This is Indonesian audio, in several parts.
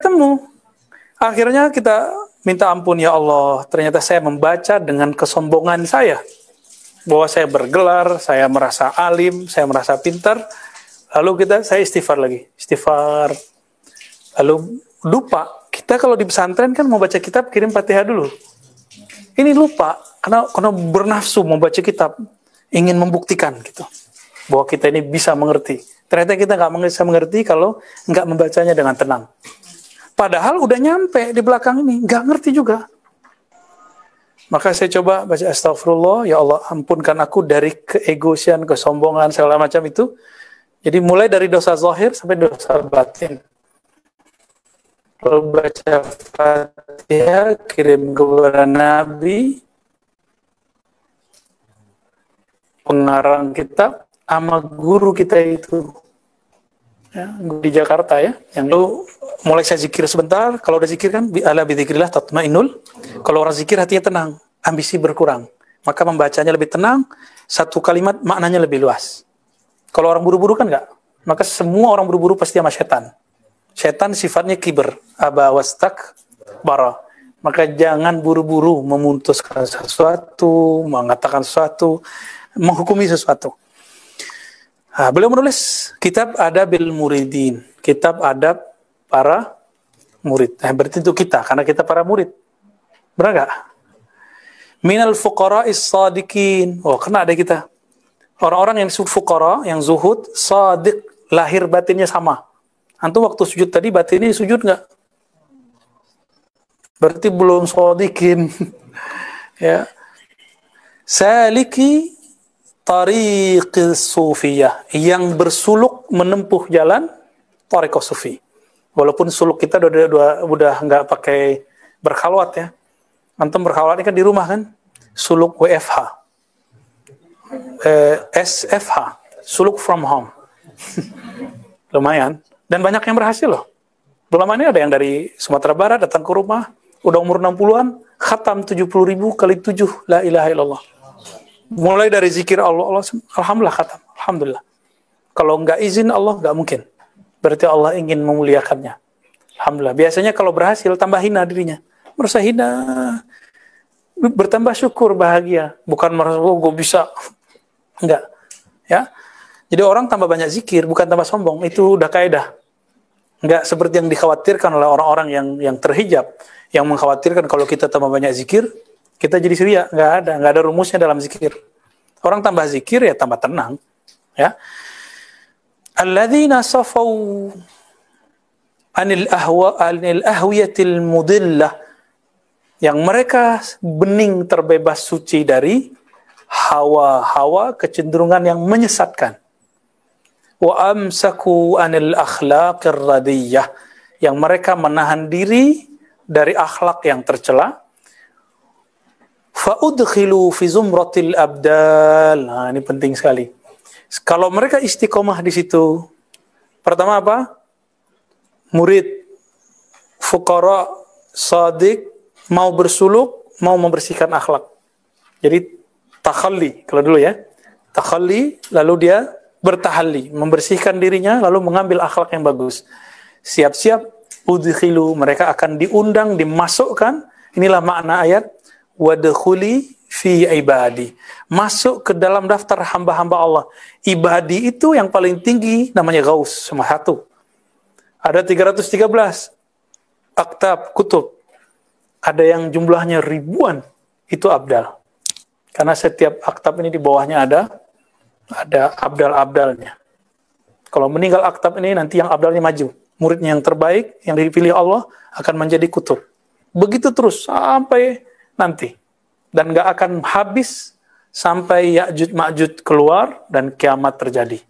ketemu. Akhirnya kita minta ampun, ya Allah, ternyata saya membaca dengan kesombongan saya. Bahwa saya bergelar, saya merasa alim, saya merasa pintar. Lalu saya istighfar lagi. Istighfar. Lalu lupa. Kita kalau di pesantren kan mau baca kitab, kirim Fatihah dulu. Ini lupa. Karena bernafsu membaca kitab. Ingin membuktikan gitu. Bahwa kita ini bisa mengerti. Ternyata kita nggak bisa mengerti kalau nggak membacanya dengan tenang. Padahal udah nyampe di belakang ini, nggak ngerti juga. Maka saya coba baca astagfirullah, ya Allah ampunkan aku dari keegoisan, kesombongan, segala macam itu. Jadi mulai dari dosa zahir sampai dosa batin. Lalu baca Fatihah, kirim kepada Nabi, pengarang kitab, sama guru kita itu. Ya, di Jakarta ya, yang lu mulai saya zikir sebentar, kalau udah zikir kan ala bidzikrillah tatmainnul, kalau orang zikir hatinya tenang, ambisi berkurang, maka membacanya lebih tenang, satu kalimat maknanya lebih luas. Kalau orang buru-buru kan enggak, maka semua orang buru-buru pasti sama setan. Setan sifatnya kiber, aba wastakbara. Maka jangan buru-buru memutuskan sesuatu, mengatakan sesuatu, menghukumi sesuatu. Nah, beliau menulis kitab Adabil Muridin, kitab adab para murid. Berarti itu kita, karena kita para murid. Benar nggak? Minal fuqara'is sadiqin. Oh, kena ada kita. Orang-orang yang fuqara, yang zuhud, sadiq, lahir batinnya sama. Antum waktu sujud tadi batinnya sujud nggak? Berarti belum sadiqin. Ya. Saliki tariq sufiyah, yang bersuluk menempuh jalan tariq sufi. Walaupun suluk kita udah nggak pakai berkhalwat ya. Antum berkhalwat ini kan di rumah kan? Suluk WFH. SFH, suluk from home. Lumayan. Dan banyak yang berhasil loh. Belum ini ada yang dari Sumatera Barat datang ke rumah, udah umur 60-an, khatam 70.000 kali 7 la ilaha illallah. Mulai dari zikir Allah, alhamdulillah khatam, alhamdulillah. Kalau nggak izin Allah nggak mungkin. Berarti Allah ingin memuliakannya. Alhamdulillah. Biasanya kalau berhasil tambah hina dirinya, merasa hina, bertambah syukur, bahagia. Bukan merasa gue bisa, enggak. Ya. Jadi orang tambah banyak zikir, bukan tambah sombong. Itu udah kaidah. Enggak seperti yang dikhawatirkan oleh orang-orang yang terhijab, yang mengkhawatirkan kalau kita tambah banyak zikir, kita jadi syria. Nggak ada rumusnya dalam zikir. Orang tambah zikir ya tambah tenang. Ya. Alladzina safau anil ahwiyatil mudillah, yang mereka bening terbebas suci dari hawa-hawa kecenderungan yang menyesatkan. Wa amsaku anil akhlaqir radiyah, yang mereka menahan diri dari akhlak yang tercela. Fa'udkhilu fi zumratil abdal. Nah, ini penting sekali. Kalau mereka istiqomah di situ, pertama apa? Murid, fuqara, sadiq, mau bersuluk, mau membersihkan akhlak. Jadi takhalli, kalau dulu ya. Takhalli, lalu dia bertahalli, membersihkan dirinya, lalu mengambil akhlak yang bagus. Siap-siap, udkhilu, mereka akan diundang, dimasukkan. Inilah makna ayat wadkhuli fi ibadi, masuk ke dalam daftar hamba-hamba Allah. Ibadi itu yang paling tinggi namanya Ghaus, cuma satu. Ada 313 aktab kutub. Ada yang jumlahnya ribuan, itu abdal. Karena setiap aktab ini di bawahnya ada abdal-abdalnya. Kalau meninggal aktab ini, nanti yang abdalnya maju. Muridnya yang terbaik, yang dipilih Allah, akan menjadi kutub. Begitu terus sampai nanti, dan gak akan habis sampai Ya'juj Ma'juj keluar dan kiamat terjadi.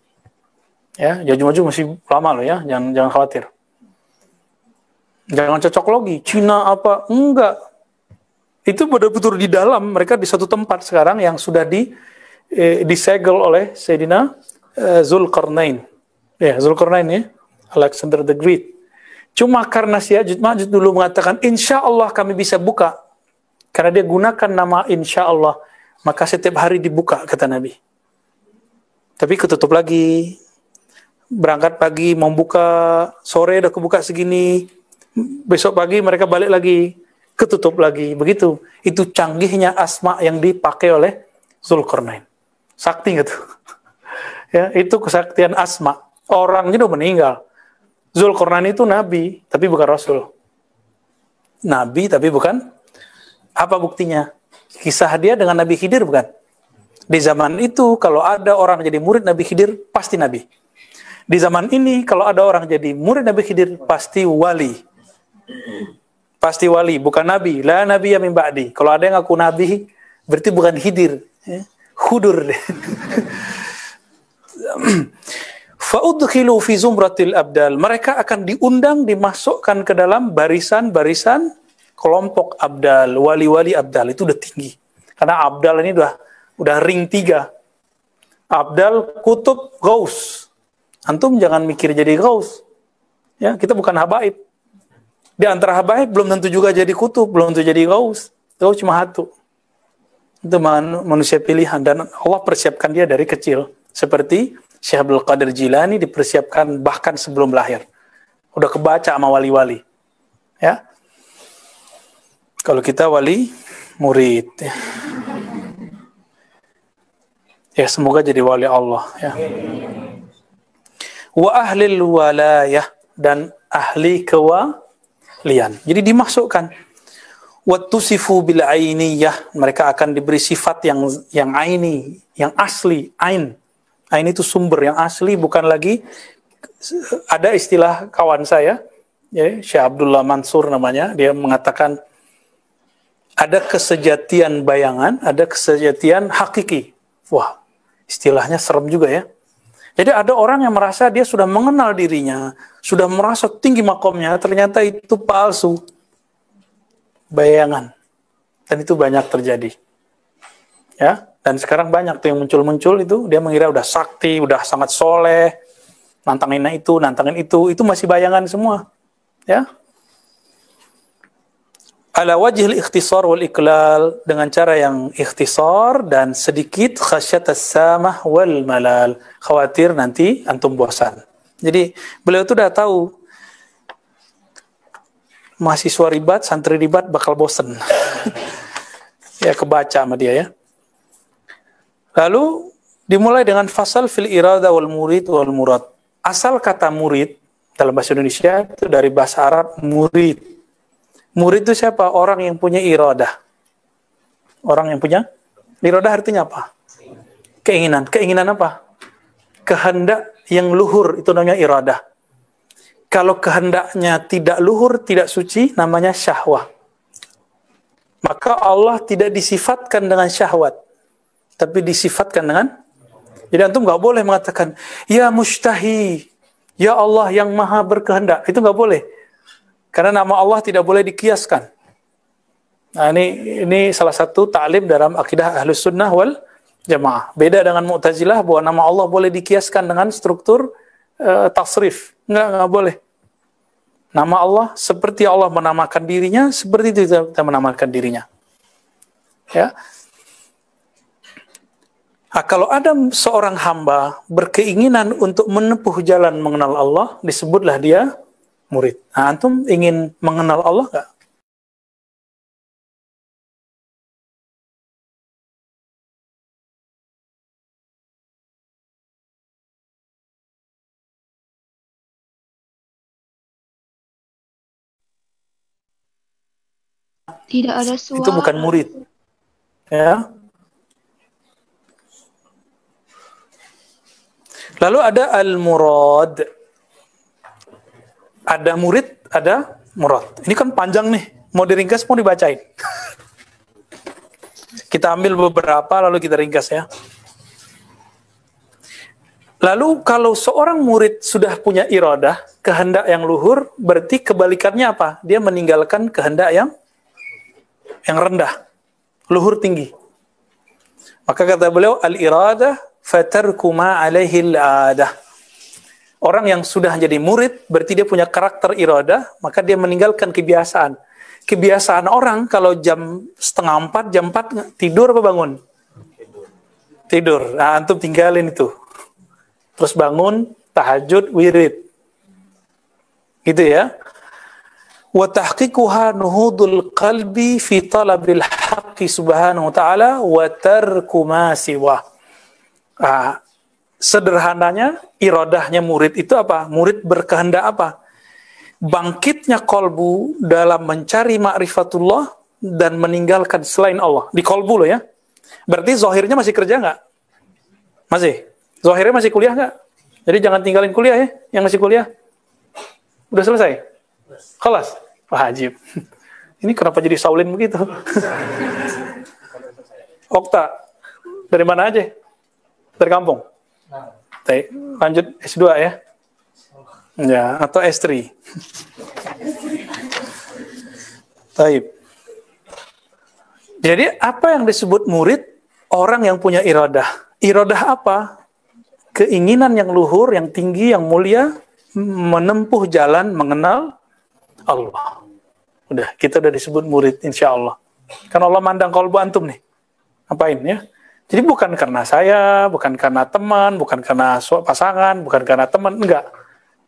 Ya, Ya'juj Ma'juj masih lama loh ya, jangan khawatir. Jangan cocok logi, Cina apa, enggak. Itu betul-betul di dalam, mereka di satu tempat sekarang yang sudah disegel oleh Sayyidina Zulkarnain. Ya, Zulkarnain ya, Alexander the Great. Cuma karena si Ya'juj Ma'juj dulu mengatakan, insya Allah kami bisa buka. Karena dia gunakan nama insya Allah, maka setiap hari dibuka, kata Nabi. Tapi ketutup lagi. Berangkat pagi, mau buka, sore udah kebuka segini. Besok pagi mereka balik lagi, ketutup lagi, begitu. Itu canggihnya asma yang dipakai oleh Zulkarnain. Sakti gitu. Ya, itu kesaktian asma. Orangnya udah meninggal. Zulkarnain itu nabi, tapi bukan rasul. Nabi tapi bukan. Apa buktinya? Kisah dia dengan Nabi Khidir bukan? Di zaman itu kalau ada orang jadi murid Nabi Khidir pasti nabi. Di zaman ini kalau ada orang jadi murid Nabi Khidir pasti wali. Pasti wali, bukan nabi. La nabi min ba'di. Kalau ada yang ngaku nabi berarti bukan Khidir, ya. Hudur. Fa'udkhilu fi zumratil abdal. Mereka akan diundang, dimasukkan ke dalam barisan-barisan kelompok abdal, wali-wali abdal. Itu udah tinggi. Karena abdal ini udah ring 3. Abdal, kutub, gaus. Antum jangan mikir jadi gaus. Ya, kita bukan habaib. Di antara habaib belum tentu juga jadi kutub, belum tentu jadi gaus. Gaus cuma satu. Itu manusia pilihan dan Allah persiapkan dia dari kecil. Seperti Syekh Abdul Qadir Jilani dipersiapkan bahkan sebelum lahir. Udah kebaca sama wali-wali. Ya. Kalau kita wali murid. Ya, semoga jadi wali Allah, ya. Wa ahlil walayah, dan ahli kewalian. Jadi dimasukkan. Wa tusifu bil ainiyah, mereka akan diberi sifat yang aini, yang asli, ain. Ain itu sumber yang asli, bukan lagi ada istilah kawan saya, ya, Syekh Abdullah Mansur namanya, dia mengatakan ada kesejatian bayangan, ada kesejatian hakiki. Wah, istilahnya serem juga ya. Jadi ada orang yang merasa dia sudah mengenal dirinya, sudah merasa tinggi makomnya, ternyata itu palsu. Bayangan. Dan itu banyak terjadi. Ya, dan sekarang banyak tuh yang muncul-muncul itu, dia mengira udah sakti, udah sangat soleh, nantangin itu masih bayangan semua. Ya. Ala wajhil ikhtisar wal iklal, dengan cara yang ikhtisar dan sedikit khasyatas samah wal malal, khawatir nanti antum bosan. Jadi beliau itu udah tahu mahasiswa ribat, santri ribat bakal bosan. Ya, kebaca sama dia ya. Lalu dimulai dengan fasal fil irada wal murid wal murad. Asal kata murid dalam bahasa Indonesia itu dari bahasa Arab murid. Murid itu siapa? Orang yang punya iradah. Orang yang punya iradah artinya apa? Keinginan. Keinginan apa? Kehendak yang luhur, itu namanya iradah. Kalau kehendaknya tidak luhur, tidak suci, namanya syahwah. Maka Allah tidak disifatkan dengan syahwat, tapi disifatkan dengan. Jadi antum nggak boleh mengatakan ya mustahi, ya Allah yang maha berkehendak. Itu nggak boleh. Karena nama Allah tidak boleh dikiaskan. Nah, ini salah satu ta'lim dalam akidah Ahlus Sunnah wal Jamaah. Beda dengan Mu'tazilah bahwa nama Allah boleh dikiaskan dengan struktur tasrif. Enggak boleh. Nama Allah seperti Allah menamakan dirinya, seperti itu kita menamakan dirinya. Ya. Nah, kalau ada seorang hamba berkeinginan untuk menempuh jalan mengenal Allah, disebutlah dia murid. Nah, antum ingin mengenal Allah nggak? Tidak ada suara. Itu bukan murid. Ya. Lalu ada al-murad. Ada murid, ada murad. Ini kan panjang nih. Mau diringkas, mau dibacain. Kita ambil beberapa, lalu kita ringkas ya. Lalu kalau seorang murid sudah punya iradah, kehendak yang luhur, berarti kebalikannya apa? Dia meninggalkan kehendak yang rendah. Luhur tinggi. Maka kata beliau, al-iradah fatarku ma alaihi al-adah. Orang yang sudah jadi murid, berarti dia punya karakter iradah, maka dia meninggalkan kebiasaan. Kebiasaan orang kalau jam 3:30, jam 4, tidur apa bangun? Tidur. Nah, antum tinggalin itu. Terus bangun, tahajud, wirid. Gitu ya. wa tahqiquha nuhudul qalbi fi talabil haqqi subhanahu wa ta'ala wa tarku ma siwa. Sederhananya, iradahnya murid itu apa? Murid berkehendak apa? Bangkitnya kolbu dalam mencari ma'rifatullah dan meninggalkan selain Allah. Di kolbu loh ya. Berarti zahirnya masih kerja nggak? Masih? Zahirnya masih kuliah nggak? Jadi jangan tinggalin kuliah ya, yang masih kuliah. Udah selesai? Kelas? Wajib. Ini kenapa jadi Saulin begitu? Okta, dari mana aja? Dari kampung? Lanjut S2 ya? Ya, atau S3. Taib. Jadi apa yang disebut murid? Orang yang punya iradah. Iradah apa? Keinginan yang luhur, yang tinggi, yang mulia, menempuh jalan mengenal Allah. Udah, kita udah disebut murid insya Allah. Karena Allah mandang kalbu antum nih. Apain ya? Jadi bukan karena saya, bukan karena teman, bukan karena pasangan, bukan karena teman, enggak.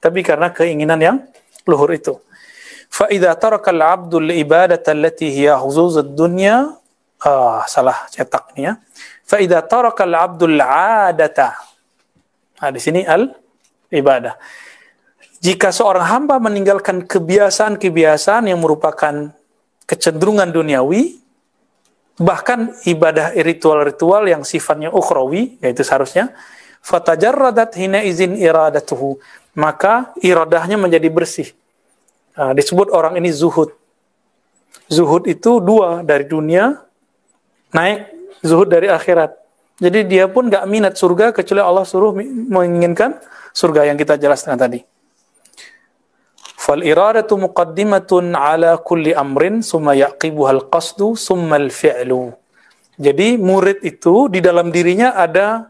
Tapi karena keinginan yang luhur itu. Fa idza taraka al-'abdu al-ibadata allati hiya huzuz ad-dunya, salah cetak nih ya. Fa idza taraka al-'abdu al-'adata. Nah, di sini al-ibadah. Jika seorang hamba meninggalkan kebiasaan-kebiasaan yang merupakan kecenderungan duniawi, bahkan ibadah ritual-ritual yang sifatnya ukhrawi, yaitu seharusnya, fatajarradat hina izin iradatuhu, maka iradahnya menjadi bersih. Nah, disebut orang ini zuhud. Zuhud itu dua, dari dunia, naik zuhud dari akhirat. Jadi dia pun gak minat surga, kecuali Allah suruh menginginkan surga yang kita jelaskan tadi. Fal iradatu muqaddimatun ala kulli amrin summa yaqibuha al-qasdu summa al-fi'lu. Jadi murid itu di dalam dirinya ada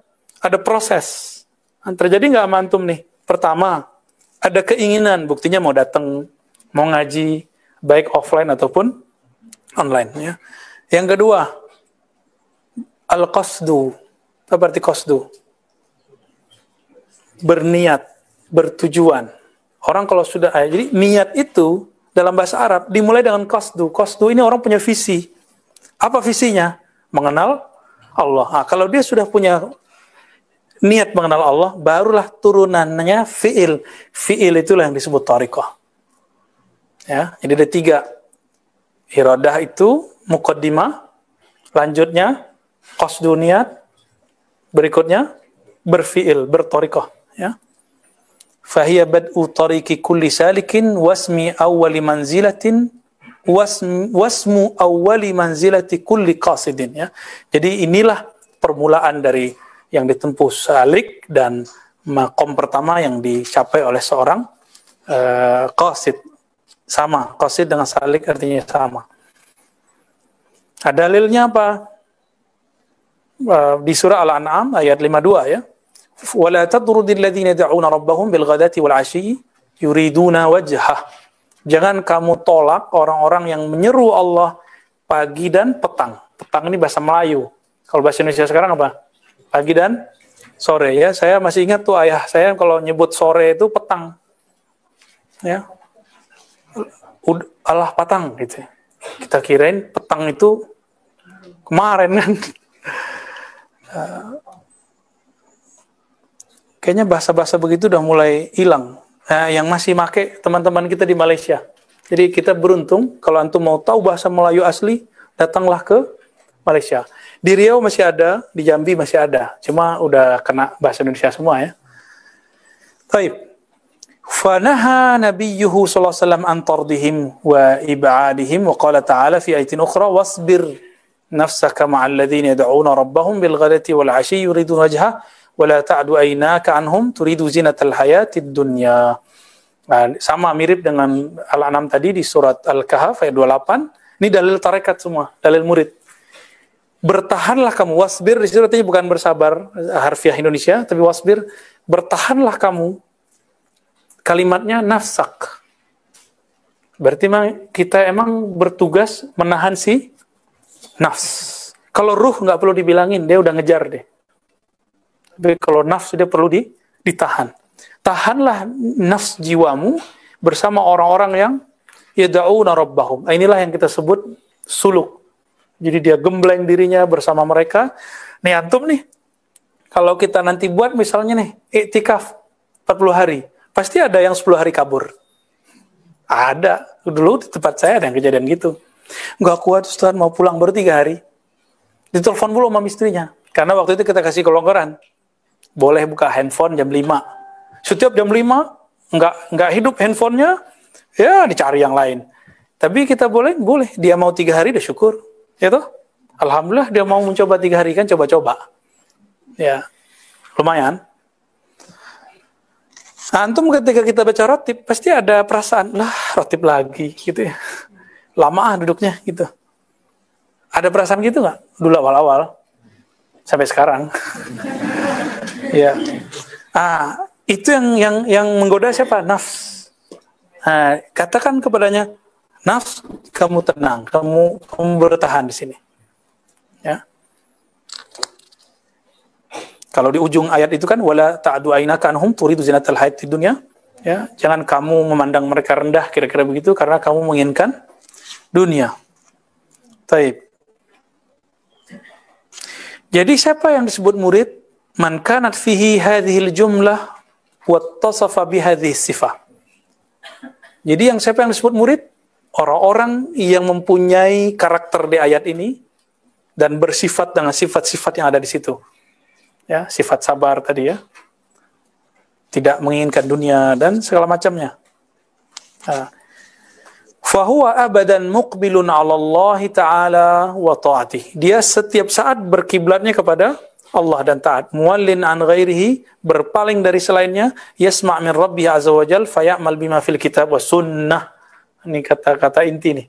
proses. Terjadi nggak sama antum nih? Pertama, ada keinginan, buktinya mau datang, mau ngaji, baik offline ataupun online ya. Yang kedua, al-qasdu. Apa arti qasdu? Berniat, bertujuan. Orang kalau sudah, jadi niat itu dalam bahasa Arab dimulai dengan qasdu. Qasdu ini orang punya visi. Apa visinya? Mengenal Allah. Nah, kalau dia sudah punya niat mengenal Allah, barulah turunannya fi'il. Fi'il itulah yang disebut thariqah. Ya, jadi ada 3. Iradah itu muqaddimah, lanjutnya qasdu niat, berikutnya berfi'il, berthariqah, ya. Fahiya bad'u tariqi kulli salikin wasmi awwali manzilatin wasmu awwali manzilati kulli qasidin, ya. Jadi inilah permulaan dari yang ditempuh salik dan makom pertama yang dicapai oleh seorang qasid. Sama, qasid dengan salik artinya sama. Dalilnya apa? Di surah Al-An'am ayat 52 ya. وَلَا تَطْرُدِ الَّذِينَ يَدْعُونَ رَبَّهُمْ بِالْغَدَاةِ وَالْعَشِيِّ يُرِيدُونَ وَجْهَهُ. Jangan kamu tolak orang-orang yang menyeru Allah pagi dan petang. Petang ini bahasa Melayu. Kalau bahasa Indonesia sekarang apa? Pagi dan sore ya. Saya masih ingat tuh ayah saya kalau nyebut sore itu petang. Ya. Allah petang gitu. Kita kirain petang itu kemarin kan. Kayaknya bahasa-bahasa begitu udah mulai hilang. Yang masih make teman-teman kita di Malaysia. Jadi kita beruntung kalau antum mau tahu bahasa Melayu asli, datanglah ke Malaysia. Di Riau masih ada, di Jambi masih ada. Cuma udah kena bahasa Indonesia semua ya. Baik. Fanaha nabiyyuhu sallallahu alaihi wasallam an tardihim wa ib'adihim wa qala ta'ala fi ayatin ukhra wasbir nafsaka ma'al ladzina yad'una rabbahum bil ghadati wal 'ashyi yuridun wajha wala ta'du aynaka anhum turidu zinatal hayatid dunya. Nah, sama mirip dengan Al-An'am tadi di surat Al-Kahf ayat 28. Ini dalil tarekat semua, dalil murid. Bertahanlah kamu, wasbir di situ artinya bukan bersabar harfiah Indonesia, tapi wasbir, bertahanlah kamu. Kalimatnya nafsak. Berarti kita emang bertugas menahan si nafs. Kalau ruh nggak perlu dibilangin, dia udah ngejar deh. Tapi kalau nafsu dia perlu ditahan. Tahanlah nafs jiwamu bersama orang-orang yang yad'una rabbahum. Inilah yang kita sebut suluk. Jadi dia gembleng dirinya bersama mereka. Nih antum nih, kalau kita nanti buat misalnya nih, iktikaf 40 hari, pasti ada yang 10 hari kabur. Ada. Dulu di tempat saya ada yang kejadian gitu. Nggak kuat Ustaz, mau pulang baru 3 hari. Ditelepon dulu sama istrinya. Karena waktu itu kita kasih kelonggaran. Boleh buka handphone jam 5. Setiap jam 5, nggak hidup handphonenya, ya dicari yang lain. Tapi kita boleh. Dia mau 3 hari, udah syukur. Ya toh? Alhamdulillah dia mau mencoba 3 hari, kan coba-coba. Ya, lumayan. Antum ketika kita baca rotib, pasti ada perasaan, lah rotib lagi, gitu ya. Lama duduknya, gitu. Ada perasaan gitu nggak? Dulu awal-awal. Sampai sekarang. Ya. Itu yang menggoda siapa? Nafs. Katakan kepadanya, nafs, kamu tenang, kamu bertahan di sini. Ya. Kalau di ujung ayat itu kan wala ta'du ainaka anhum turidu zinatal hayatid dunya, ya, jangan kamu memandang mereka rendah, kira-kira begitu, karena kamu menginginkan dunia. Taib. Jadi siapa yang disebut murid? Man kanat fihi hadhil jumlah wattasafa bihadhihi sifah. Jadi siapa yang disebut murid? Orang-orang yang mempunyai karakter di ayat ini dan bersifat dengan sifat-sifat yang ada di situ. Ya, sifat sabar tadi ya. Tidak menginginkan dunia dan segala macamnya. Fahuwa abadan muqbilun 'ala Allah Ta'ala wa ta'atih. Dia setiap saat berkiblatnya kepada Allah dan taat. Muwallin an ghairihi, berpaling dari selainnya, yasma' min rabbih azza wa jal faya'mal bima fil kitab wa sunnah. Ini kata-kata inti nih.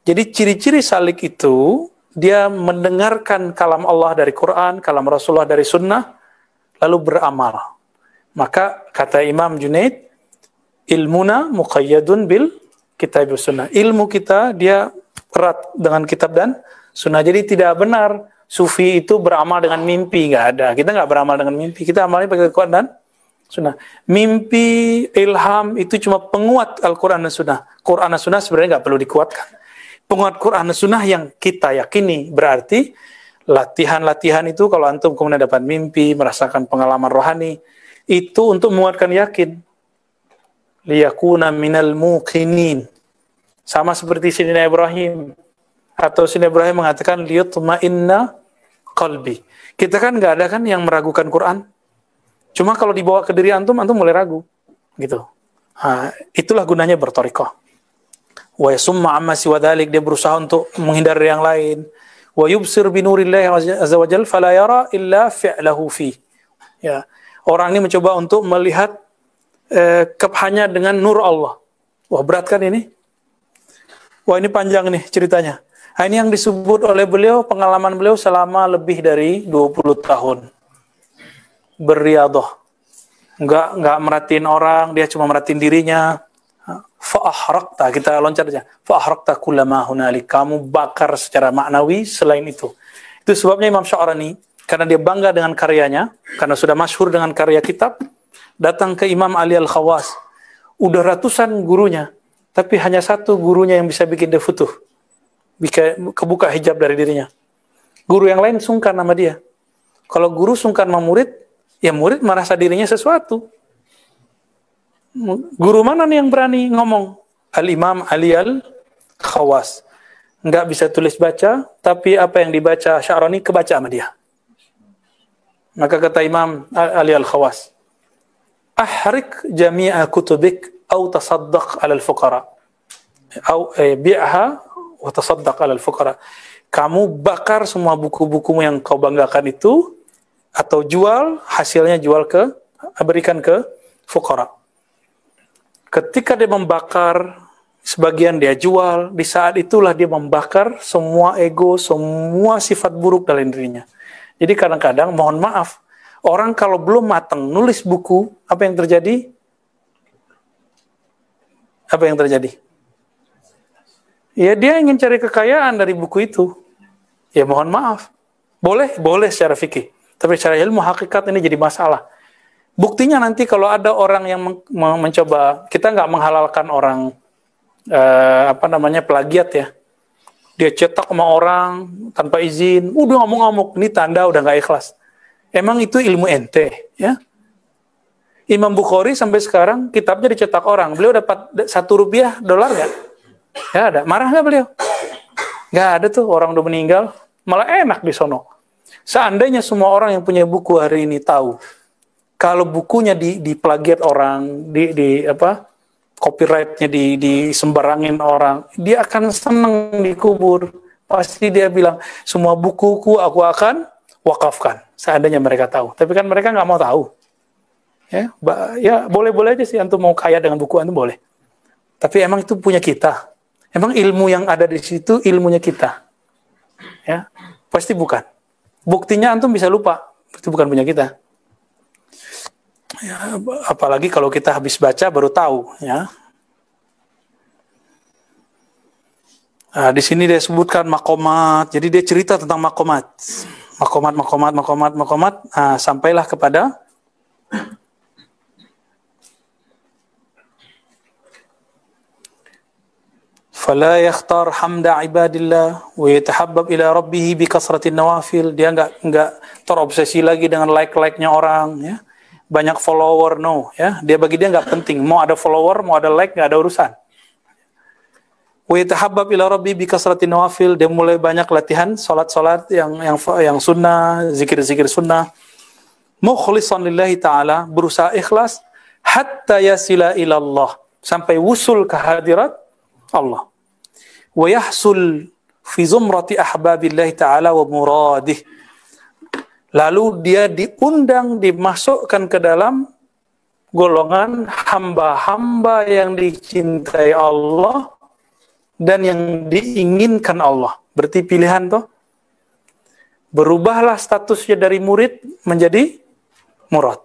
Jadi ciri-ciri salik itu dia mendengarkan kalam Allah dari Quran, kalam Rasulullah dari sunnah, lalu beramal. Maka kata Imam Junaid, ilmuna muqayyadun bil kitab sunnah. Ilmu kita dia erat dengan kitab dan sunnah. Jadi tidak benar sufi itu beramal dengan mimpi, nggak ada. Kita nggak beramal dengan mimpi, kita amalnya pakai Quran dan sunnah. Mimpi, ilham itu cuma penguat Al-Quran dan sunnah. Quran dan sunnah sebenarnya nggak perlu dikuatkan. Penguat Quran dan sunnah yang kita yakini, berarti latihan-latihan itu kalau antum kemudian dapat mimpi, merasakan pengalaman rohani, itu untuk menguatkan yakin. Liyakuna minal muqinin. Sama seperti Sayyidina Ibrahim. Atau Sayyidina Ibrahim mengatakan liyutma'inna qalbi. Kita kan nggak ada kan yang meragukan Quran. Cuma kalau dibawa ke diri antum mulai ragu. Gitu. Itulah gunanya berthariqah. Wa yasumma amma siwa dzalik, dia berusaha untuk menghindari yang lain. Wa yubsir bi nurillahi azza wa jalla fala yara illa fi'lahu fi. Ya. Orang ini mencoba untuk melihat kebhanya dengan nur Allah. Wah, berat kan ini? Wah, ini panjang nih ceritanya. Ini yang disebut oleh beliau, pengalaman beliau selama lebih dari 20 tahun. Berriyadhah. Enggak merhatiin orang, dia cuma merhatiin dirinya. Fa'ahrakta, kita loncat aja. Fa'ahrakta kullama hunalik, kamu bakar secara maknawi selain itu. Itu sebabnya Imam Sya'rani, karena dia bangga dengan karyanya, karena sudah masyhur dengan karya kitab, datang ke Imam Ali Al-Khawas. Udah ratusan gurunya, tapi hanya satu gurunya yang bisa bikin dia futuh. Kebuka hijab dari dirinya. Guru yang lain sungkan sama dia. Kalau guru sungkan sama murid, ya murid merasa dirinya sesuatu. Guru mana nih yang berani ngomong? Al-Imam Ali Al-Khawas. Nggak bisa tulis baca, tapi apa yang dibaca Sya'rani kebaca sama dia. Maka kata Imam Ali Al-Khawas, ahrik jami'a kutubik au tasaddaq 'ala al-fuqara. Au bi'ha wa tasaddaq 'ala al-fuqara. Kamu bakar semua buku-bukumu yang kau banggakan itu, atau jual, hasilnya berikan ke fuqara. Ketika dia membakar, sebagian dia jual, di saat itulah dia membakar semua ego, semua sifat buruk dalam dirinya. Jadi kadang-kadang, mohon maaf, orang kalau belum matang nulis buku, apa yang terjadi? Apa yang terjadi? Ya dia ingin cari kekayaan dari buku itu. Ya mohon maaf. Boleh secara fikih. Tapi secara ilmu hakikat ini jadi masalah. Buktinya nanti kalau ada orang yang mencoba, kita nggak menghalalkan orang plagiat ya. Dia cetak sama orang tanpa izin, udah ngamuk-ngamuk, ini tanda udah nggak ikhlas. Emang itu ilmu ente, ya? Imam Bukhari sampai sekarang kitabnya dicetak orang. Beliau dapat $1 dolar nggak? Nggak ada. Marah nggak beliau? Nggak ada tuh, orang udah meninggal. Malah enak di sono. Seandainya semua orang yang punya buku hari ini tahu, kalau bukunya diplagiat orang, copyrightnya disembarangin orang, dia akan senang dikubur. Pasti dia bilang, semua bukuku aku akan wakafkan. Seandainya mereka tahu. Tapi kan mereka nggak mau tahu. Ya boleh-boleh aja sih antum mau kaya dengan buku antum boleh. Tapi emang itu punya kita. Emang ilmu yang ada di situ ilmunya kita. Ya, pasti bukan. Buktinya antum bisa lupa, itu bukan punya kita. Ya, apalagi kalau kita habis baca baru tahu, ya. Nah, di sini dia sebutkan makomat. Jadi dia cerita tentang makomat. Makomat. Nah, sampailah kepada fala yakhtar hamda ibadillah wa yatahabbab ila rabbih bi kasratin nawafil. Dia enggak terobsesi lagi dengan like-nya orang, ya. Banyak follower, no, ya. Bagi dia enggak penting. Mau ada follower, mau ada like, enggak ada urusan. Wa yatahabbab ila rabbih bi kasratin nawafil. Dia mulai banyak latihan salat-salat yang sunnah, zikir-zikir sunnah. Mukhlishan lillahi ta'ala, berusaha ikhlas hatta yasila ila Allah, sampai wusul ke hadirat Allah. Wa yahsul fi zumrati ahbabillahi ta'ala wa muradih. Lalu dia diundang, dimasukkan ke dalam golongan hamba-hamba yang dicintai Allah dan yang diinginkan Allah. Berarti pilihan toh. Berubahlah statusnya dari murid menjadi murad.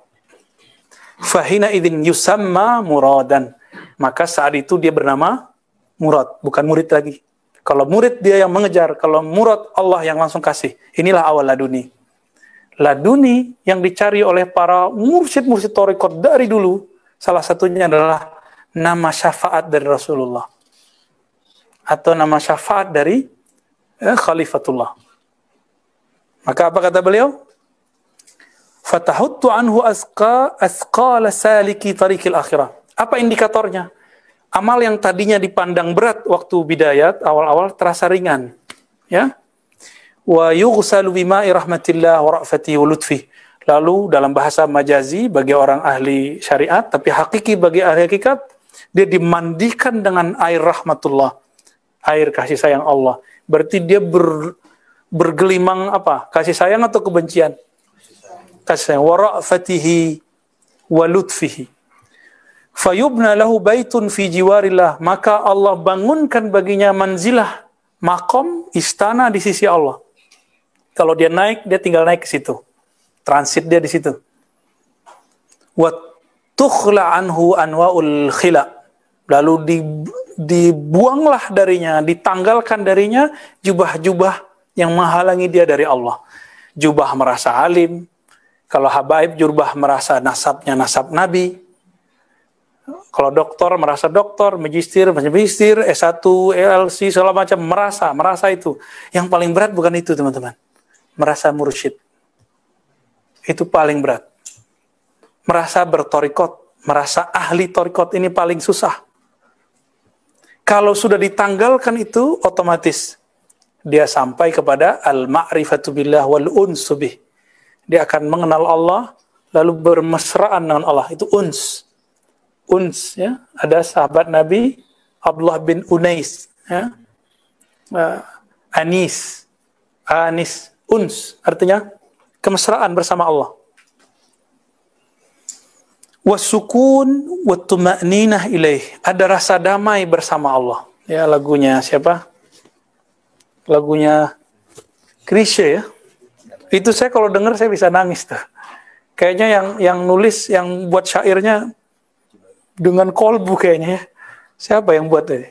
Fahina idzin yusamma muradan. Maka saat itu dia bernama murad, bukan murid lagi. Kalau murid dia yang mengejar, kalau murad Allah yang langsung kasih. Inilah awal laduni. Laduni yang dicari oleh para mursyid-mursyid thariqat dari dulu, salah satunya adalah nama syafaat dari Rasulullah. Atau nama syafaat dari Khalifatullah. Maka apa kata beliau? Fatahuttu anhu asqala saliki tariqil akhirah. Apa indikatornya? Amal yang tadinya dipandang berat waktu bidayat, awal-awal terasa ringan. Ya. Wa yughsalu bima'i rahmatillah wa ra'fati wa lutfi. Lalu dalam bahasa majazi bagi orang ahli syariat, tapi hakiki bagi ahli hakikat, dia dimandikan dengan air rahmatullah, air kasih sayang Allah. Berarti dia bergelimang apa? Kasih sayang atau kebencian? Kasih sayang. Wa ra'fatihi wa lutfihi. Fayubna lahu baitun fi jiwarillah, maka Allah bangunkan baginya manzilah, makom, istana di sisi Allah. Kalau dia naik, dia tinggal naik ke situ. Transit dia di situ. Wa tukhla anhu anwaul khila. Lalu dibuanglah darinya, ditanggalkan darinya jubah-jubah yang menghalangi dia dari Allah. Jubah merasa alim. Kalau habaib, jubah merasa nasabnya nasab Nabi. Kalau doktor merasa doktor, magister, S1, LC, segala macam, merasa itu. Yang paling berat bukan itu, teman-teman. Merasa mursyid. Itu paling berat. Merasa bertorikot, merasa ahli torikot, ini paling susah. Kalau sudah ditanggalkan itu, otomatis dia sampai kepada al-ma'rifatu billah wal unsu bih. Dia akan mengenal Allah, lalu bermesraan dengan Allah. Itu uns. Uns, ya. Ada sahabat Nabi Abdullah bin Unais, ya. Anis, uns, artinya kemesraan bersama Allah. Wasukun wattuma'ninah ilaih, ada rasa damai bersama Allah. Ya, lagunya siapa? Lagunya Chrisye, ya. Itu saya kalau dengar saya bisa nangis tuh. Kayaknya yang nulis, yang buat syairnya dengan kolbu kayaknya, ya. Siapa yang buat ini?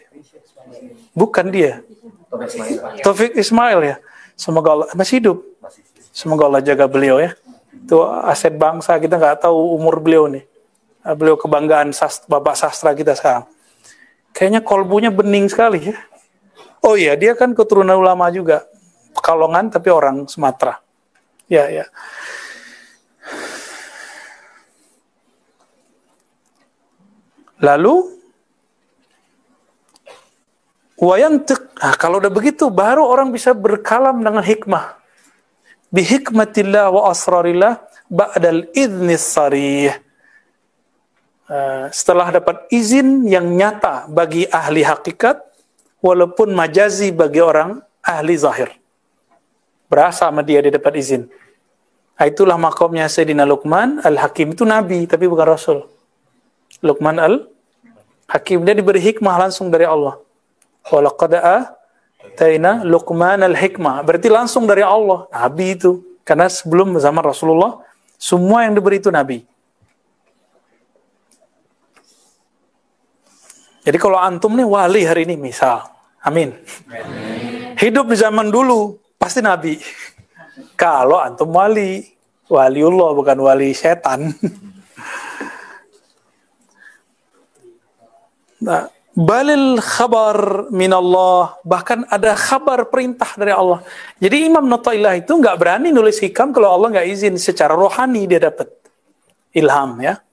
Bukan dia. Taufik Ismail, ya. Semoga Allah masih hidup. Semoga Allah jaga beliau, ya. Itu aset bangsa, kita nggak tahu umur beliau nih. Beliau kebanggaan Bapak sastra kita sekarang. Kayaknya kolbunya bening sekali ya. Oh iya, dia kan keturunan ulama juga. Pekalongan tapi orang Sumatera. Ya, ya. Lalu kalau udah begitu baru orang bisa berkalam dengan hikmah. Bi hikmatillah wa asrarillah ba'dal idnis sarih. Setelah dapat izin yang nyata bagi ahli hakikat, walaupun majazi bagi orang ahli zahir. Berasa sama dia dapat izin. Itulah makomnya Sayyidina Luqman Al-Hakim, itu nabi tapi bukan rasul. Luqman Al-Hakim, dia diberi hikmah langsung dari Allah. Walaqad ataina Luqman al-hikmah, berarti langsung dari Allah, nabi itu. Karena sebelum zaman Rasulullah semua yang diberi itu nabi. Jadi kalau antum nih wali hari ini misal, amin. Hidup di zaman dulu pasti nabi. Kalau antum waliullah bukan wali setan. Nah, balil khabar minallah, bahkan ada kabar perintah dari Allah. Jadi Imam Nataillah itu nggak berani nulis hikam kalau Allah nggak izin. Secara rohani dia dapat ilham ya.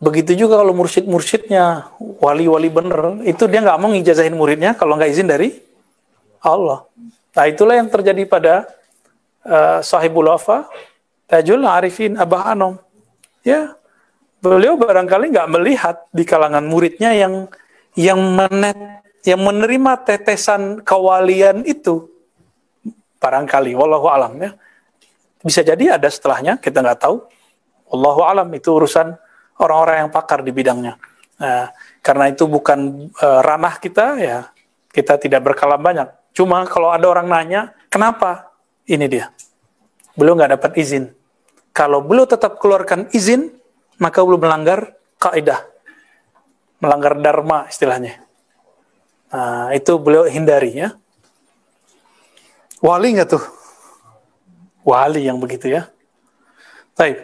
Begitu juga kalau mursyid-mursyidnya wali-wali bener, itu dia nggak mau ngijazahin muridnya kalau nggak izin dari Allah. Nah itulah yang terjadi pada Sahibul Wafa Tajul Arifin Abah Anom. Ya, beliau barangkali nggak melihat di kalangan muridnya yang menerima tetesan kewalian itu. Barangkali, wallahu alam ya. Bisa jadi ada setelahnya, kita nggak tahu. Wallahu alam, itu urusan orang-orang yang pakar di bidangnya. Nah, karena itu bukan ranah kita, ya kita tidak berkalam banyak. Cuma kalau ada orang nanya, kenapa? Ini dia. Beliau nggak dapat izin. Kalau beliau tetap keluarkan izin, maka beliau melanggar kaidah. Melanggar dharma istilahnya. Nah, itu beliau hindari ya. Wali nggak tuh? Wali yang begitu ya. Baik.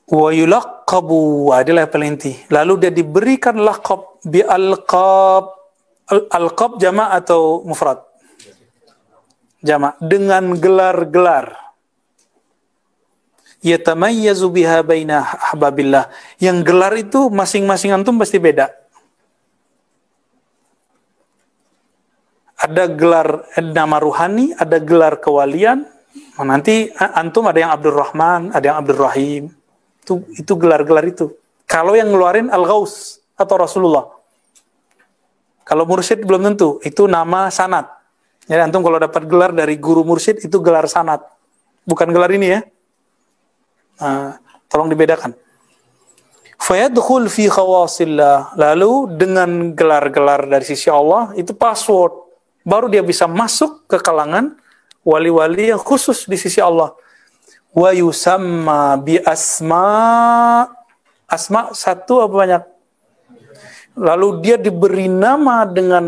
Wa yulaqabu, adalah paling inti. Lalu dia diberikan laqab bi alqab jama' atau mufrad? Jama', dengan gelar-gelar. Yatamayyazu biha baina ahbabillah. Yang gelar itu masing-masing antum pasti beda. Ada gelar nama ruhani, ada gelar kewalian. Nanti antum ada yang Abdurrahman, ada yang Abdurrahim. Itu gelar-gelar itu. Kalau yang ngeluarin Al-Ghaus atau Rasulullah. Kalau mursyid belum tentu, itu nama sanad. Jadi antum kalau dapat gelar dari guru mursyid itu gelar sanad. Bukan gelar ini ya. Nah, tolong dibedakan. Fayadkhul fi khawasillah. Lalu dengan gelar-gelar dari sisi Allah itu password. Baru dia bisa masuk ke kalangan wali-wali yang khusus di sisi Allah. Wa yusamma bi asma satu apa banyak? Lalu dia diberi nama dengan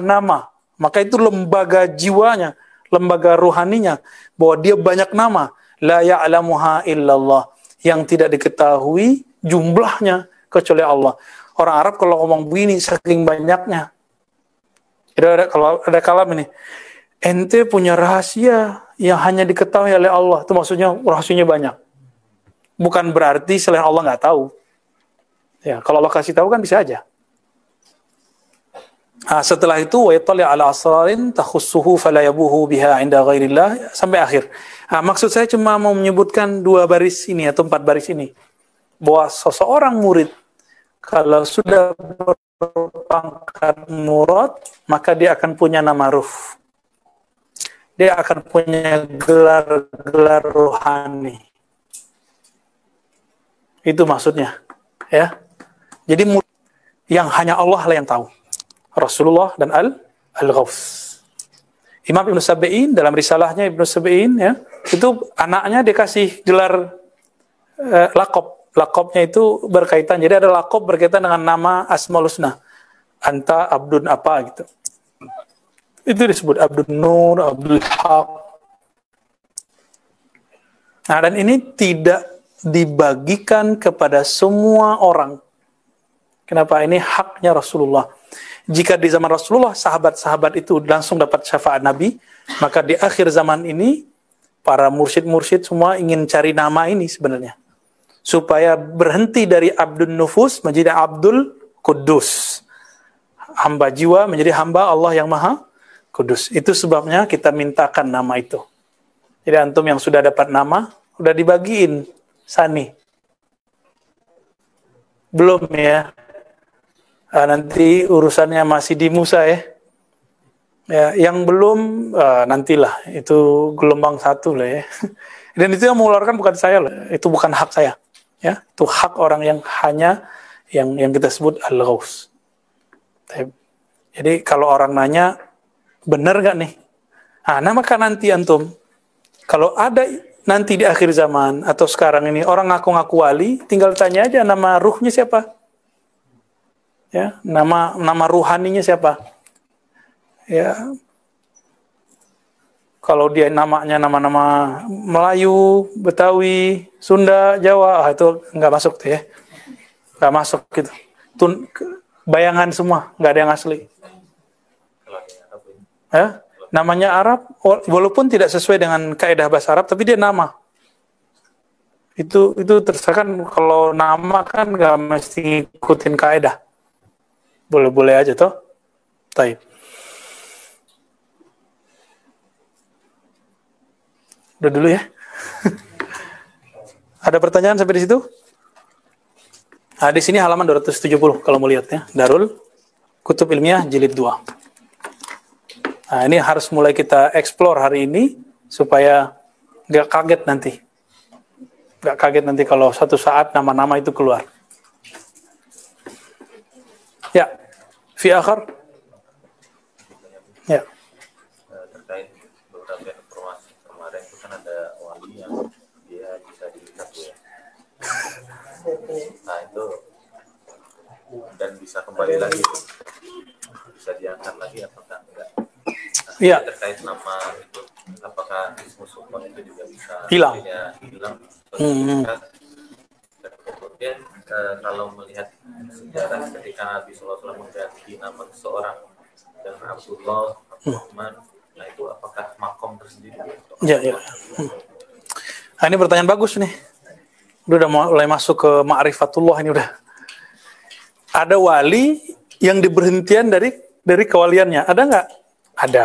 nama. Maka itu lembaga jiwanya, lembaga ruhaninya, bahwa dia banyak nama. La ya'lamuha illallah, yang tidak diketahui jumlahnya kecuali Allah. Orang Arab kalau ngomong begini saking banyaknya. Kalau ada kalam ini, ente punya rahasia yang hanya diketahui oleh Allah. Itu maksudnya rahasianya banyak. Bukan berarti selain Allah nggak tahu. Ya, kalau Allah kasih tahu kan bisa aja. Nah, setelah itu wa yattali ala asrarin takhussuhu fala yabuhu biha inda ghairillah sampai akhir. Nah, maksud saya cuma mau menyebutkan 2 baris ini atau 4 baris ini. Bahwa seseorang murid kalau sudah berpangkat murad, maka dia akan punya nama ruf. Dia akan punya gelar-gelar rohani. Itu maksudnya, ya. Jadi yang hanya Allah lah yang tahu. Rasulullah dan Al-Ghaus. Imam Ibn Sabi'in dalam risalahnya Ibn Sabi'in ya, itu anaknya dikasih gelar laqab. Laqabnya itu berkaitan. Jadi ada laqab berkaitan dengan nama Asmaul Husna. Anta Abdun apa gitu. Itu disebut Abdul Nur, Abdul Haq. Nah, dan ini tidak dibagikan kepada semua orang. Kenapa? Ini haknya Rasulullah. Jika di zaman Rasulullah sahabat-sahabat itu langsung dapat syafaat Nabi, maka di akhir zaman ini para mursyid-mursyid semua ingin cari nama ini sebenarnya, supaya berhenti dari Abdul Nufus menjadi Abdul Kudus, hamba jiwa menjadi hamba Allah yang Maha Kudus. Itu sebabnya kita mintakan nama itu. Jadi antum yang sudah dapat nama udah dibagiin Sani, belum ya? Nanti urusannya masih di Musa ya. Ya, yang belum nantilah, itu gelombang 1 lah ya. Dan itu yang mengeluarkan bukan saya loh, itu bukan hak saya. Ya, itu hak orang yang hanya yang kita sebut al-ghaus. Jadi kalau orang nanya benar nggak nih? Nah, maka nanti antum kalau ada nanti di akhir zaman atau sekarang ini orang ngaku-ngaku wali, tinggal tanya aja nama ruhnya siapa. Ya, nama ruhaninya siapa? Ya, kalau dia namanya nama-nama Melayu, Betawi, Sunda, Jawa, itu nggak masuk tuh ya, nggak masuk gitu. Bayangan semua, nggak ada yang asli. Ya, namanya Arab, walaupun tidak sesuai dengan kaidah bahasa Arab, tapi dia nama. Itu terserah kan, kalau nama kan nggak mesti ikutin kaidah. Boleh-boleh aja toh. Taib. Udah dulu ya. Ada pertanyaan sampai di situ? Nah, di sini halaman 270 kalau mau lihat ya. Darul Kutub Ilmiah jilid 2. Nah, ini harus mulai kita explore hari ini supaya nggak kaget nanti. Nggak kaget nanti kalau suatu saat nama-nama itu keluar. Ya, fi akhir. Ya. Terkait beberapa informasi kemarin itu kan ada wali yang dia bisa dilihat ya. Nah itu dan bisa kembali lagi, bisa diangkat lagi apakah enggak? Nah, ya. Terkait nama itu, apakah Ismu Sultan itu juga bisa hilang? Dan kemudian kalau melihat sejarah ketika Nabi SAW mengganti nama seseorang dengan Abdullah, Abdurrahman, nah itu apakah makom tersendiri? Ya. Nah, ini pertanyaan bagus nih. Udah mulai masuk ke ma'rifatullah ini udah. Ada wali yang diberhentian dari kewaliannya. Ada nggak? Ada.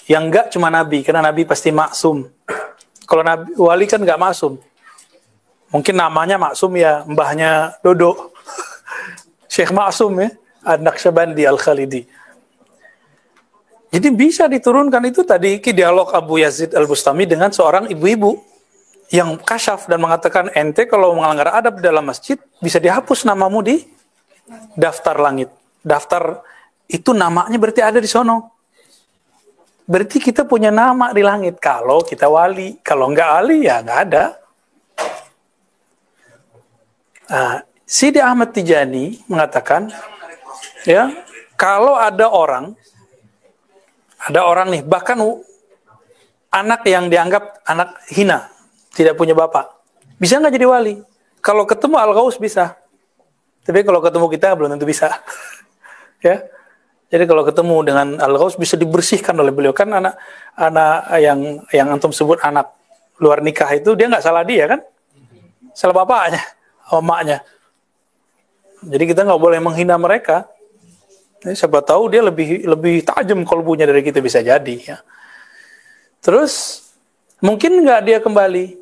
Yang nggak cuma Nabi, karena Nabi pasti maksum. Kalau Nabi wali kan nggak maksum. Mungkin namanya maksum ya, mbahnya Dodo. Syekh Maksum ya, An-Naqsyabandi Al-Khalidi. Jadi bisa diturunkan itu tadi dialog Abu Yazid Al-Bustami dengan seorang ibu-ibu yang kasyaf dan mengatakan, ente kalau melanggar adab dalam masjid bisa dihapus namamu di daftar langit. Daftar itu namanya berarti ada di sono. Berarti kita punya nama di langit kalau kita wali. Kalau enggak wali ya enggak ada. Nah, Sidi Ahmad Tijani mengatakan, ya, kalau ada orang nih, bahkan anak yang dianggap anak hina, tidak punya bapak, bisa nggak jadi wali? Kalau ketemu Al-Ghaus bisa, tapi kalau ketemu kita belum tentu bisa. Ya, jadi kalau ketemu dengan Al-Ghaus bisa dibersihkan oleh beliau. Kan anak yang antum sebut anak luar nikah itu dia nggak salah dia kan, salah bapaknya, emaknya. Jadi kita nggak boleh menghina mereka. Siapa tahu dia lebih tajam kalbunya dari kita, bisa jadi ya. Terus mungkin nggak dia kembali?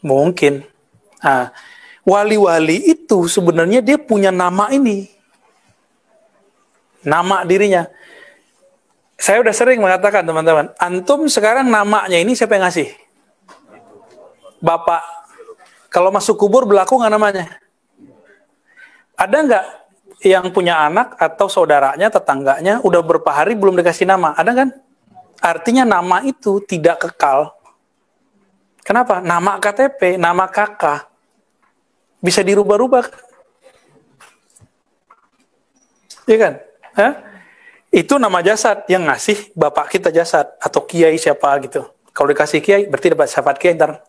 Mungkin. Nah, wali-wali itu sebenarnya dia punya nama ini, nama dirinya. Saya udah sering mengatakan teman-teman, antum sekarang namanya ini siapa yang ngasih? Bapak. Kalau masuk kubur berlaku nggak namanya? Ada nggak yang punya anak atau saudaranya, tetangganya, udah berapa hari belum dikasih nama? Ada kan? Artinya nama itu tidak kekal. Kenapa? Nama KTP, nama kakak bisa dirubah-rubah. Iya kan? Hah? Itu nama jasad yang ngasih bapak kita jasad atau kiai siapa gitu. Kalau dikasih kiai berarti dapat syafaat kiai ntar.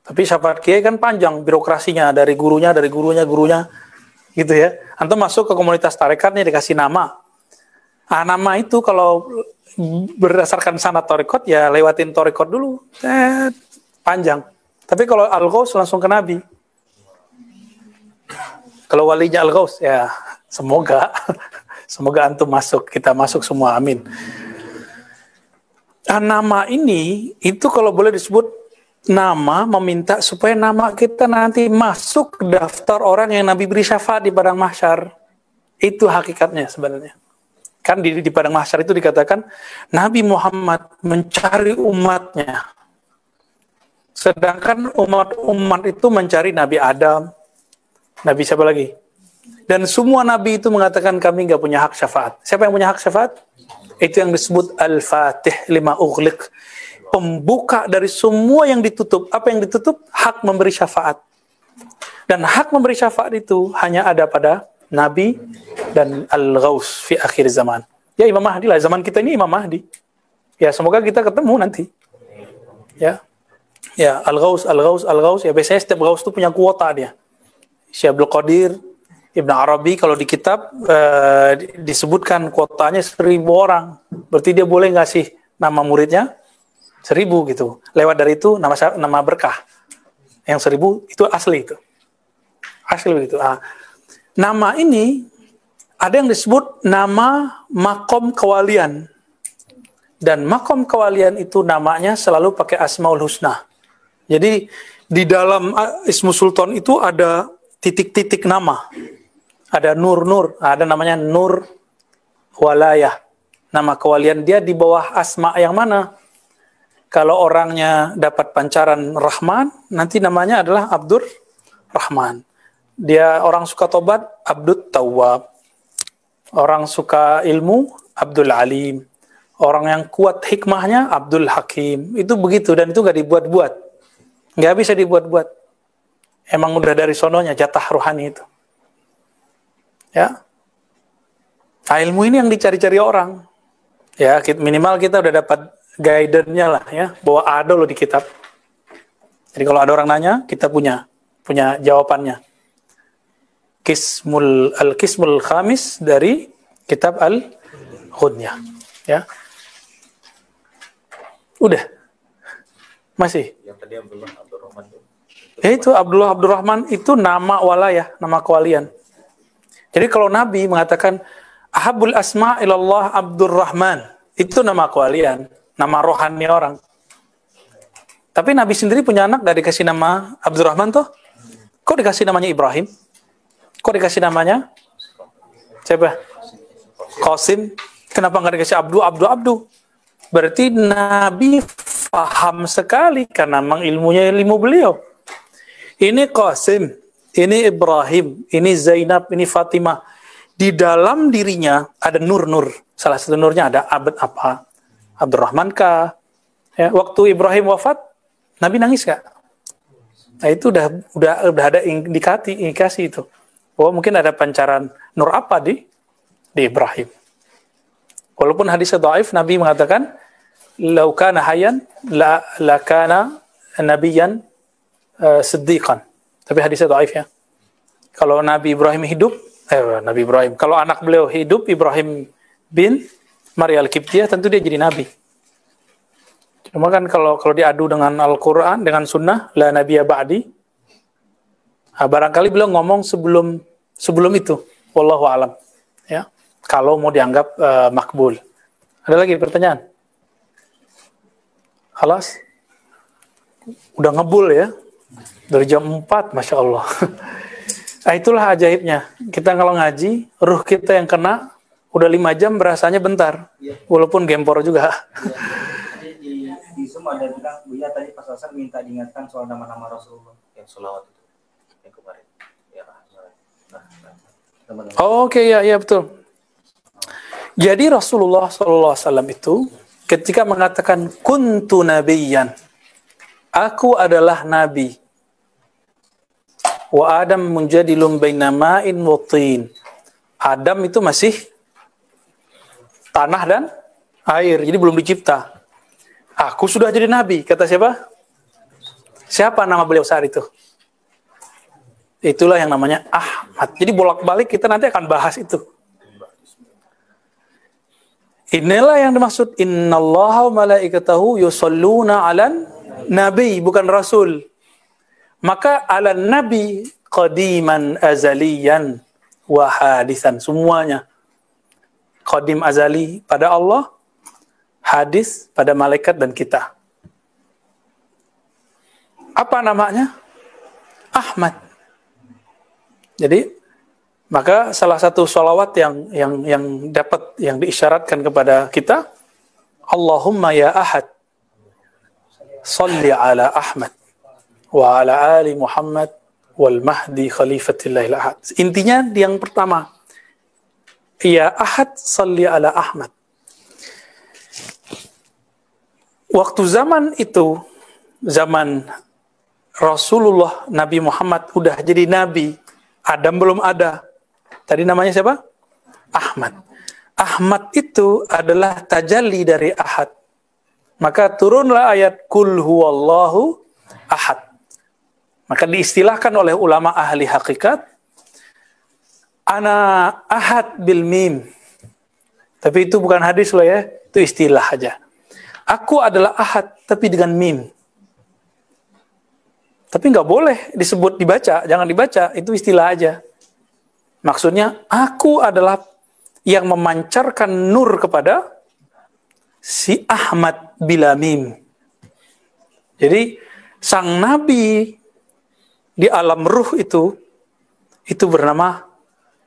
Tapi syafaat kiai kan panjang birokrasinya, dari gurunya, gitu ya. Antum masuk ke komunitas tarekat nih dikasih nama. Nama itu kalau berdasarkan sanad tarekat ya lewatin tarekat dulu. Panjang. Tapi kalau Al-Ghaus langsung ke Nabi. Kalau walinya Al-Ghaus ya semoga antum masuk, kita masuk semua, amin. Nama ini itu kalau boleh disebut nama meminta supaya nama kita nanti masuk daftar orang yang Nabi beri syafaat di padang mahsyar. Itu hakikatnya sebenarnya. Kan di padang mahsyar itu dikatakan Nabi Muhammad mencari umatnya. Sedangkan umat itu mencari Nabi Adam, Nabi siapa lagi? Dan semua Nabi itu mengatakan kami nggak punya hak syafaat. Siapa yang punya hak syafaat? Itu yang disebut Al-Fatih lima ughliq. Pembuka dari semua yang ditutup. Apa yang ditutup? Hak memberi syafaat. Dan hak memberi syafaat itu hanya ada pada Nabi dan Al-Ghaus fi akhir zaman. Ya Imam Mahdi lah. Zaman kita ini Imam Mahdi. Ya semoga kita ketemu nanti. Ya. Ya Al-Ghaus. Ya biasanya setiap Ghaus itu punya kuota dia. Syekh Abdul Qadir, Ibn Arabi kalau di kitab disebutkan kuotanya 1.000 orang. Berarti dia boleh ngasih nama muridnya 1.000 gitu. Lewat dari itu nama berkah. Yang 1.000 itu asli itu. Asli begitu. Nama ini ada yang disebut nama makom kewalian. Dan makom kewalian itu namanya selalu pakai Asmaul Husna. Jadi di dalam Ismu Sultan itu ada titik-titik nama. Ada nur-nur, ada namanya Nur Walayah. Nama kewalian dia di bawah asma yang mana? Kalau orangnya dapat pancaran Rahman, nanti namanya adalah Abdur Rahman. Dia orang suka tobat, Abdul Tawwab. Orang suka ilmu, Abdul Alim. Orang yang kuat hikmahnya, Abdul Hakim. Itu begitu, dan itu gak dibuat-buat. Gak bisa dibuat-buat. Emang udah dari sononya, jatah rohani itu. Ya. Nah, ilmu ini yang dicari-cari orang. Ya, minimal kita udah dapat guidance-nya lah ya, bahwa ada loh di kitab. Jadi kalau ada orang nanya, kita punya jawabannya. Al-Qismul Khamis dari kitab Al-Ghunyah. Ya. Udah. Masih. Yang tadi Abdullah Abdurrahman itu. Itu Abdullah Abdurrahman itu nama walayah, nama kewalian. Jadi kalau Nabi mengatakan Ahabul asma ilallah Abdurrahman, itu nama kewalian, nama rohani orang. Tapi Nabi sendiri punya anak, gak dikasih nama Abdurrahman toh? Kok dikasih namanya Ibrahim? Kok dikasih namanya siapa? Qasim. Kenapa gak dikasih Abdu? Berarti Nabi paham sekali karena memang ilmu beliau. Ini Qasim, ini Ibrahim, ini Zainab, ini Fatimah. Di dalam dirinya ada nur-nur. Salah satu nurnya ada abad apa? Abdurrahman kah? Ya, waktu Ibrahim wafat, Nabi nangis gak? Nah itu udah ada indikasi itu. Oh mungkin ada pancaran nur apa di Ibrahim. Walaupun hadisnya dhaif, Nabi mengatakan, "Lau kana hayyan la kana nabiyyan siddiqan." Tapi hadisnya dhaif ya. Kalau Nabi Ibrahim hidup, kalau anak beliau hidup, Ibrahim bin Maria Al-Qibtiyah, tentu dia jadi nabi. Cuma kan kalau diadu dengan Al-Quran, dengan Sunnah, la nabiyya ba'di, barangkali beliau ngomong sebelum itu. Wallahu a'lam. Ya, kalau mau dianggap makbul. Ada lagi pertanyaan? Halas? Udah ngebul ya? Dari jam 4, Masya Allah. Nah, itulah ajaibnya. Kita kalau ngaji, ruh kita yang kena, udah 5 jam berasanya bentar. Walaupun gempor juga. Di Zoom ada bilang, Buya tadi pas asal minta diingatkan soal nama-nama Rasulullah. Yang selawat itu. Yang kemarin. Ya, Oke, ya betul. Jadi Rasulullah SAW itu ketika mengatakan kuntu nabiyyan, aku adalah nabi. Wa Adam munjadilun baina ma'in wa tin. Adam itu masih tanah dan air, jadi belum dicipta. Aku sudah jadi nabi, kata siapa? Siapa nama beliau saat itu? Itulah yang namanya Ahmad. Jadi bolak-balik kita nanti akan bahas itu. Inilah yang dimaksud innallaha wa malaikatahu yusholluna 'alan nabi, bukan rasul. Maka 'alan nabi qadiman azaliyan wa hadisan, semuanya. Qadim azali pada Allah, hadis pada malaikat dan kita. Apa namanya? Ahmad. Jadi maka salah satu sholawat yang dapat, yang diisyaratkan kepada kita, Allahumma ya Ahad, salli ala Ahmad wa ala ali Muhammad wal mahdi khalifatillahil ahad. Intinya yang pertama, ya Ahad, salli ala Ahmad. Waktu zaman itu, zaman Rasulullah Nabi Muhammad udah jadi nabi, Adam belum ada. Tadi namanya siapa? Ahmad. Ahmad itu adalah tajalli dari Ahad. Maka turunlah ayat Qul huwallahu ahad. Maka diistilahkan oleh ulama ahli hakikat, ana ahad bil mim. Tapi itu bukan hadis loh ya, itu istilah aja. Aku adalah ahad, tapi dengan mim. Tapi nggak boleh disebut dibaca, jangan dibaca, itu istilah aja. Maksudnya, aku adalah yang memancarkan nur kepada si Ahmad bila mim. Jadi, sang nabi di alam ruh itu bernama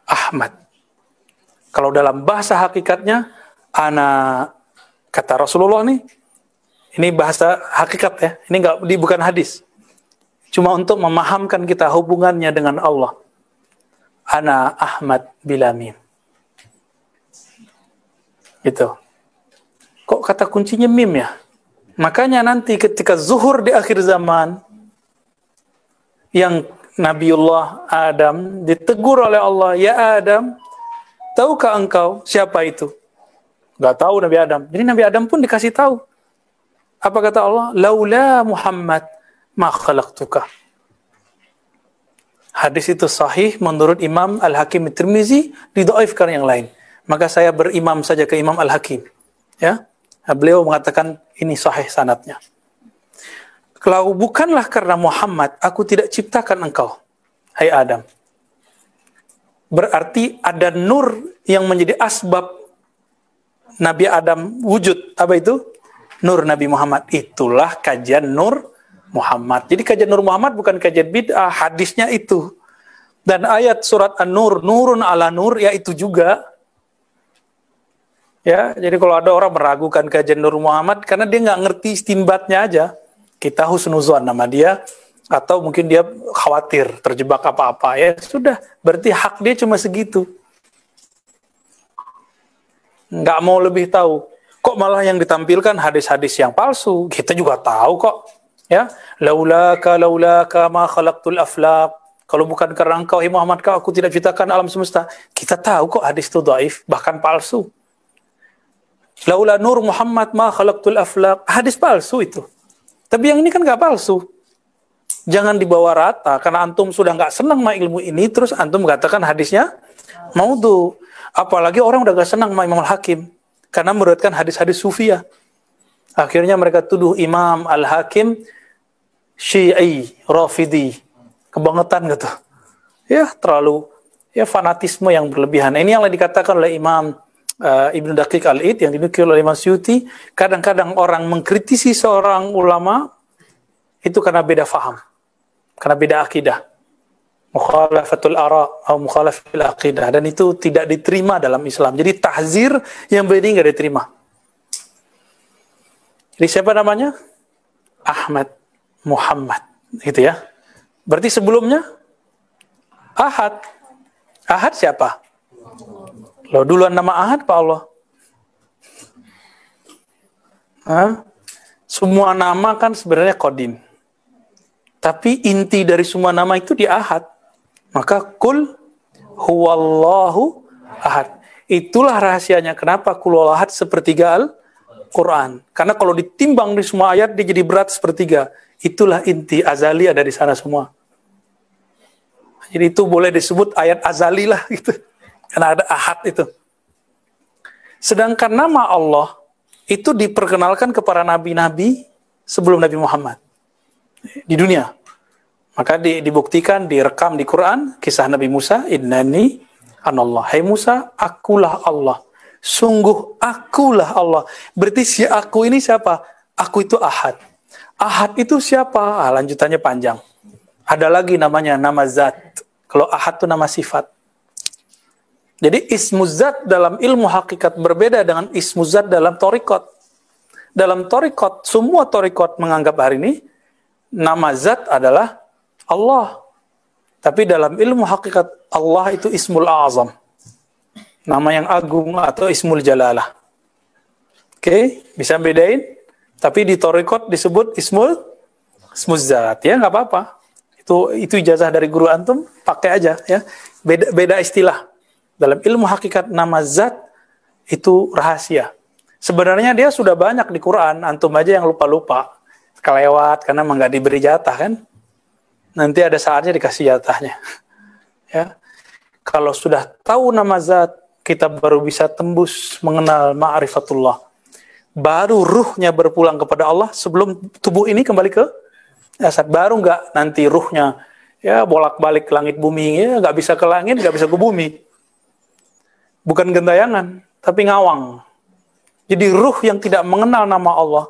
Ahmad. Kalau dalam bahasa hakikatnya, kata Rasulullah nih, ini bahasa hakikat ya, ini bukan hadis. Cuma untuk memahamkan kita hubungannya dengan Allah. Ana Ahmad bila mim. Gitu. Kok kata kuncinya mim ya? Makanya nanti ketika zuhur di akhir zaman, yang Nabiullah Adam ditegur oleh Allah, ya Adam, tahukah engkau siapa itu? Gak tahu Nabi Adam. Jadi Nabi Adam pun dikasih tahu. Apa kata Allah? Laula Muhammad ma khalaqtuka. Hadis itu sahih menurut Imam Al-Hakim Tirmizi, didhaifkan yang lain. Maka saya berimam saja ke Imam Al-Hakim. Ya, beliau mengatakan ini sahih sanadnya. Kalau bukanlah karena Muhammad, aku tidak ciptakan engkau, hai Adam. Berarti ada nur yang menjadi asbab Nabi Adam wujud. Apa itu? Nur Nabi Muhammad. Itulah kajian Nur Muhammad. Jadi kajian Nur Muhammad bukan kajian bid'ah, hadisnya itu. Dan ayat surat An-Nur, nurun ala nur, ya itu juga. Ya, jadi kalau ada orang meragukan kajian Nur Muhammad karena dia nggak ngerti istinbatnya aja, kita husnuzon nama dia, atau mungkin dia khawatir terjebak apa-apa, ya sudah, berarti hak dia cuma segitu. Nggak mau lebih tahu. Kok malah yang ditampilkan hadis-hadis yang palsu? Kita juga tahu kok. Ya, laulaka ma khalaqtul aflaq. Kalau bukan karena engkau, Muhammad, aku tidak ciptakan alam semesta. Kita tahu kok hadis itu dhaif, bahkan palsu. Laula nur Muhammad ma khalaqtul aflaq. Hadis palsu itu. Tapi yang ini kan nggak palsu. Jangan dibawa rata, karena antum sudah nggak senang sama ilmu ini, terus antum mengatakan hadisnya maudhu. Apalagi orang udah nggak senang sama Imam Al-Hakim, karena meruatkan hadis-hadis sufiyah. Akhirnya mereka tuduh Imam Al-Hakim Syi'i, Rafidi, kebangetan gitu. Ya, terlalu fanatisme yang berlebihan. Ini yang dikatakan oleh Imam Ibnu Daqiq Al-Id, yang dinukil oleh Imam Suyuti. Kadang-kadang orang mengkritisi seorang ulama itu karena beda faham, karena beda akidah. Mukhalafatul ara atau mukhalafatul aqidah, dan itu tidak diterima dalam Islam. Jadi tahzir yang begini nggak diterima. Jadi siapa namanya? Ahmad Muhammad, gitu ya. Berarti sebelumnya Ahad. Ahad siapa? Loh, duluan nama Ahad Pak Allah. Semua nama kan sebenarnya qadim. Tapi inti dari semua nama itu di Ahad. Maka Qul huwallahu ahad. Itulah rahasianya kenapa Qul huwallahu ahad sepertiga Quran. Karena kalau ditimbang di semua ayat, dia jadi berat sepertiga. Itulah inti azali ada di sana semua. Jadi itu boleh disebut ayat azali lah gitu. Karena ada ahad itu. Sedangkan nama Allah itu diperkenalkan kepada nabi-nabi sebelum Nabi Muhammad di dunia. Maka dibuktikan, direkam di Quran, kisah Nabi Musa, innani anallah. Hai Musa, akulah Allah. Sungguh akulah Allah. Berarti si aku ini siapa? Aku itu ahad. Ahad itu siapa? Lanjutannya panjang. Ada lagi namanya, nama zat. Kalau ahad itu nama sifat. Jadi ismu zat dalam ilmu hakikat berbeda dengan ismu zat dalam torikot. Dalam torikot, semua torikot menganggap hari ini, nama zat adalah Allah. Tapi dalam ilmu hakikat, Allah itu ismul azam. Nama yang agung atau ismul jalalah. Oke, bisa bedain? Tapi di torikot disebut ismul zat. Ya, nggak apa-apa. Itu ijazah dari guru antum, pakai aja ya. Beda istilah. Dalam ilmu hakikat nama zat itu rahasia. Sebenarnya dia sudah banyak di Quran, antum aja yang lupa-lupa. Kelewat karena emang nggak diberi jatah kan. Nanti ada saatnya dikasih jatahnya. Ya. Kalau sudah tahu nama zat, kita baru bisa tembus mengenal ma'rifatullah. Baru ruhnya berpulang kepada Allah sebelum tubuh ini kembali ke jasad. Baru nggak nanti ruhnya ya bolak-balik langit bumi, ya nggak bisa ke langit, nggak bisa ke bumi. Bukan gentayangan, tapi ngawang. Jadi ruh yang tidak mengenal nama Allah,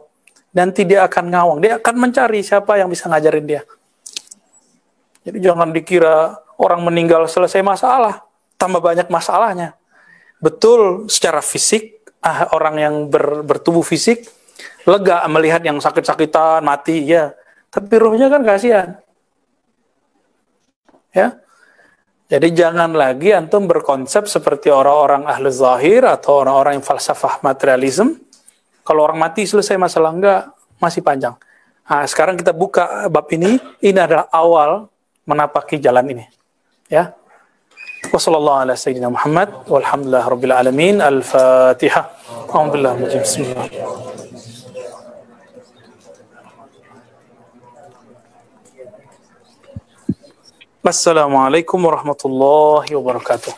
nanti dia akan ngawang. Dia akan mencari siapa yang bisa ngajarin dia. Jadi jangan dikira orang meninggal selesai masalah, tambah banyak masalahnya. Betul secara fisik, orang yang bertubuh fisik, lega melihat yang sakit-sakitan, mati, ya. Tapi ruhnya kan kasihan. Ya. Jadi jangan lagi antum berkonsep seperti orang-orang ahli zahir atau orang-orang yang falsafah materialism. Kalau orang mati selesai masalah, enggak, masih panjang. Nah, sekarang kita buka bab ini adalah awal menapaki jalan ini. Ya. Wassallallahu ala sayyidina Muhammad walhamdulillah rabbil alamin. Al-Fatihah. Alhamdulillah. Bismillah. Wassalamualaikum warahmatullahi wabarakatuh.